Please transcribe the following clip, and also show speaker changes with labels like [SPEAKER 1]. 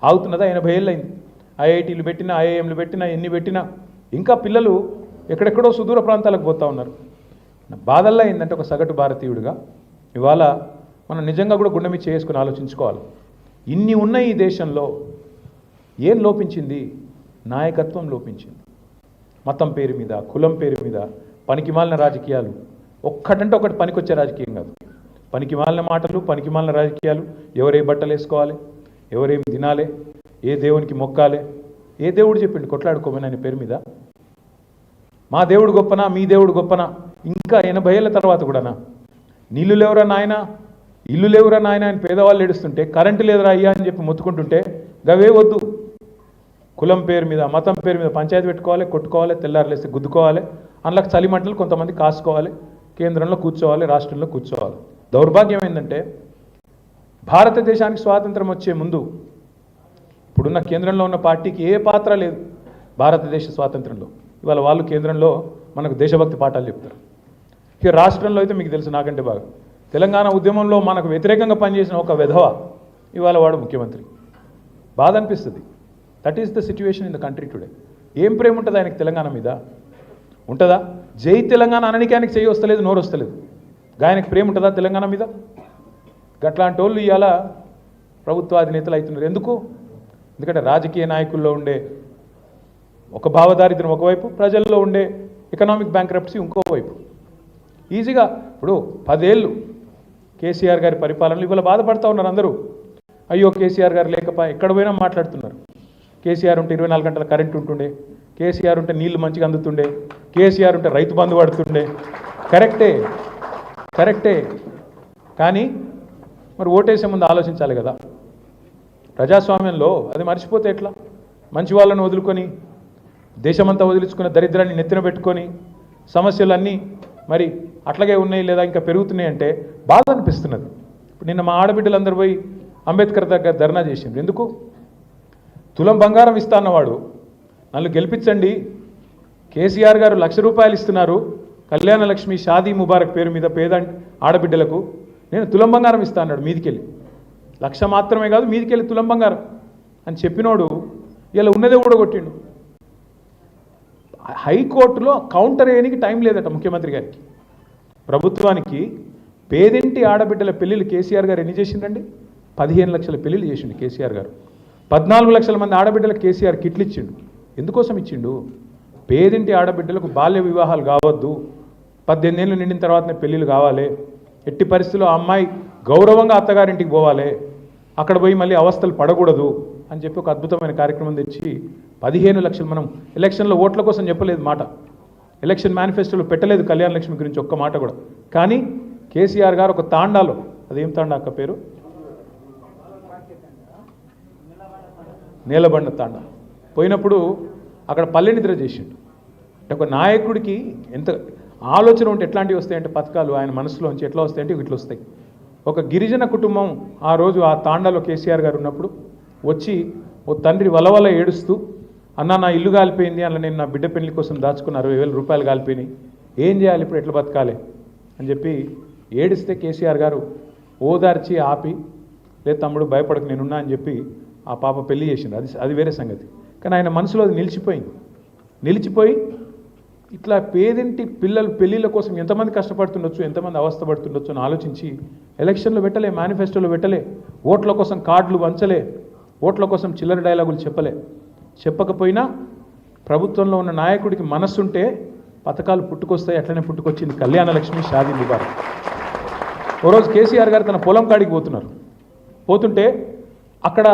[SPEAKER 1] ఆగుతున్నదా? 80 ఏళ్ళు అయింది. ఐఐటీలు పెట్టినా, ఐఐఎంలు పెట్టినా, ఎన్ని పెట్టినా ఇంకా పిల్లలు ఎక్కడెక్కడో సుదూర ప్రాంతాలకు పోతూ ఉన్నారు. బాధల్లో అయిందంటే ఒక సగటు భారతీయుడిగా ఇవాళ మనం నిజంగా కూడా గుండె మీద చేసుకుని ఆలోచించుకోవాలి. ఇన్ని ఉన్న ఈ దేశంలో ఏం లోపించింది? నాయకత్వం లోపించింది. మతం పేరు మీద, కులం పేరు మీద పనికిమాలిన రాజకీయాలు, ఒక్కటంటే ఒకటి పనికొచ్చే రాజకీయం కాదు. పనికిమాలిన మాటలు, పనికిమాలిన రాజకీయాలు. ఎవరే బట్టలు వేసుకోవాలి, ఎవరేమి తినాలి, ఏ దేవునికి మొక్కాలి, ఏ దేవుడు చెప్పిండు కొట్లాడుకోమని ఆయన పేరు మీద? మా దేవుడు గొప్పనా, మీ దేవుడు గొప్పనా? ఇంకా 80 ఏళ్ళ తర్వాత కూడానా? నీళ్లు లేవురా నాయన, ఇల్లు లేవురా నాయన అని పేదవాళ్ళు ఏడుస్తుంటే, కరెంటు లేదురా అయ్యా అని చెప్పి మొత్తుకుంటుంటే గవే వద్దు. కులం పేరు మీద, మతం పేరు మీద పంచాయతీ పెట్టుకోవాలి, కొట్టుకోవాలి, తెల్లారులేస్తే గుద్దుకోవాలి, అందులోకి చలిమంటలు కొంతమంది కాసుకోవాలి, కేంద్రంలో కూర్చోవాలి, రాష్ట్రంలో కూర్చోవాలి. దౌర్భాగ్యం ఏంటంటే భారతదేశానికి స్వాతంత్రం వచ్చే ముందు ఇప్పుడున్న కేంద్రంలో ఉన్న పార్టీకి ఏ పాత్ర లేదు భారతదేశ స్వాతంత్రంలో. ఇవాళ వాళ్ళు కేంద్రంలో మనకు దేశభక్తి పాఠాలు చెప్తారు. ఇక రాష్ట్రంలో అయితే మీకు తెలుసు నాకంటే బాగా, తెలంగాణ ఉద్యమంలో మనకు వ్యతిరేకంగా పనిచేసిన ఒక విధవ ఇవాళ వాడు ముఖ్యమంత్రి. బాధ అనిపిస్తుంది. That is the situation in the country today. ఏం ప్రేమ ఉంటుంది ఆయనకి తెలంగాణ మీద? ఉంటుందా? జై తెలంగాణ అనడానికి ఆయనకి చేయి వస్తలేదు, నోరు వస్తలేదు. ఆయనకి ప్రేమ ఉంటుందా తెలంగాణ మీద? గట్లాంటి వాళ్ళు ఇవాళ ప్రభుత్వాధినేతలు అవుతున్నారు. ఎందుకు? ఎందుకంటే రాజకీయ నాయకుల్లో ఉండే ఒక భావదారిద్ర్యం ఒకవైపు, ప్రజల్లో ఉండే ఎకనామిక్ బ్యాంక్రప్సీ ఇంకోవైపు. ఈజీగా ఇప్పుడు 10 ఏళ్ళు కేసీఆర్ గారి పరిపాలనలు ఇవాళ బాధపడుతూ ఉన్నారు అందరూ. అయ్యో కేసీఆర్ గారు లేకపోయి ఎక్కడ పోయినా మాట్లాడుతున్నారు. కేసీఆర్ ఉంటే 24 గంటల కరెంట్ ఉంటుండే, కేసీఆర్ ఉంటే నీళ్లు మంచిగా అందుతుండే, కేసీఆర్ ఉంటే రైతు బంధు పడుతుండే. కరెక్టే కానీ మరి ఓటేసే ముందు ఆలోచించాలి కదా. ప్రజాస్వామ్యంలో అది మర్చిపోతే ఎట్లా? మంచి వాళ్ళని వదులుకొని దేశమంతా వదిలించుకున్న దరిద్రాన్ని నెత్తిన పెట్టుకొని సమస్యలన్నీ మరి అట్లాగే ఉన్నాయి లేదా ఇంకా పెరుగుతున్నాయి అంటే బాధ అనిపిస్తున్నది. ఇప్పుడు నిన్న మా ఆడబిడ్డలందరూ పోయి అంబేద్కర్ దగ్గర ధర్నా చేసిండ్రు. ఎందుకు? తులం బంగారం ఇస్తా అన్నవాడు నన్ను గెలిపించండి, కేసీఆర్ గారు ₹1,00,000 ఇస్తున్నారు కళ్యాణ లక్ష్మి షాదీ ముబారక్ పేరు మీద పేద ఆడబిడ్డలకు, నేను తులం బంగారం ఇస్తా అన్నాడు. మీదికెళ్ళి 1,00,000 మాత్రమే కాదు, మీదికెళ్ళి తులం బంగారం అని చెప్పినోడు ఇలా ఉన్నదే కూడా కొట్టిండు. హైకోర్టులో కౌంటర్ వేయడానికి టైం లేదట ముఖ్యమంత్రి గారికి. ప్రభుత్వానికి పేదింటి ఆడబిడ్డల పెళ్ళిళ్ళు కేసీఆర్ గారు ఎన్ని చేసిండండి? 15 లక్షల పెళ్ళిళ్ళు చేసిండు కేసీఆర్ గారు. 14 లక్షల మంది ఆడబిడ్డలకు కేసీఆర్ కిట్లు ఇచ్చిండు. ఎందుకోసం ఇచ్చిండు? పేదింటి ఆడబిడ్డలకు బాల్య వివాహాలు కావద్దు, 18 ఏళ్ళు నిండిన తర్వాతనే పెళ్ళిళ్ళు కావాలి, ఎట్టి పరిస్థితుల్లో అమ్మాయి గౌరవంగా అత్తగారింటికి పోవాలి, అక్కడ పోయి మళ్ళీ అవస్థలు పడకూడదు అని చెప్పి ఒక అద్భుతమైన కార్యక్రమం తెచ్చి 15 లక్షలు. మనం ఎలక్షన్లో ఓట్ల కోసం చెప్పలేదు మాట, ఎలక్షన్ మేనిఫెస్టోలో పెట్టలేదు కళ్యాణ లక్ష్మి గురించి ఒక్క మాట కూడా. కానీ కేసీఆర్ గారు ఒక తాండాలో, అదేం తాండా అక్క పేరు? నేలబండ తాండా పోయినప్పుడు అక్కడ పల్లె నిద్ర చేసిండు. అంటే ఒక నాయకుడికి ఎంత ఆలోచన ఉంటే ఎట్లాంటివి వస్తాయంటే పథకాలు ఆయన మనసులోంచి ఎట్లా వస్తాయంటే ఇట్లా వస్తాయి. ఒక గిరిజన కుటుంబం ఆ రోజు ఆ తాండాలో కేసీఆర్ గారు ఉన్నప్పుడు వచ్చి ఓ తండ్రి వలవల ఏడుస్తూ, అన్న నా ఇల్లు కాలిపోయింది, అలా నేను నా బిడ్డ పెళ్లి కోసం దాచుకున్న ₹60,000 కాలిపోయినాయి, ఏం చేయాలి ఇప్పుడు, ఎట్లా బతకాలి అని చెప్పి ఏడిస్తే కేసీఆర్ గారు ఓదార్చి ఆపి, లేదు తమ్ముడు భయపడకు నేనున్నా అని చెప్పి ఆ పాప పెళ్లి చేసిండు. అది వేరే సంగతి. కానీ ఆయన మనసులో అది నిలిచిపోయి ఇట్లా పేదింటి పిల్లలు పెళ్ళిళ్ళ కోసం ఎంతమంది కష్టపడుతుండొచ్చు, ఎంతమంది అవస్థపడుతుండొచ్చు అని ఆలోచించి ఎలక్షన్లో పెట్టలే, మేనిఫెస్టోలో పెట్టలే, ఓట్ల కోసం కార్డులు వంచలే, ఓట్ల కోసం చిల్లర డైలాగులు చెప్పకపోయినా ప్రభుత్వంలో ఉన్న నాయకుడికి మనస్సుంటే పథకాలు పుట్టుకొస్తాయి. అట్లనే పుట్టుకొచ్చింది కళ్యాణ లక్ష్మి షాదీ ముబారక్. ఓ రోజు కేసీఆర్ గారు తన పొలం కాడికి పోతుంటే అక్కడ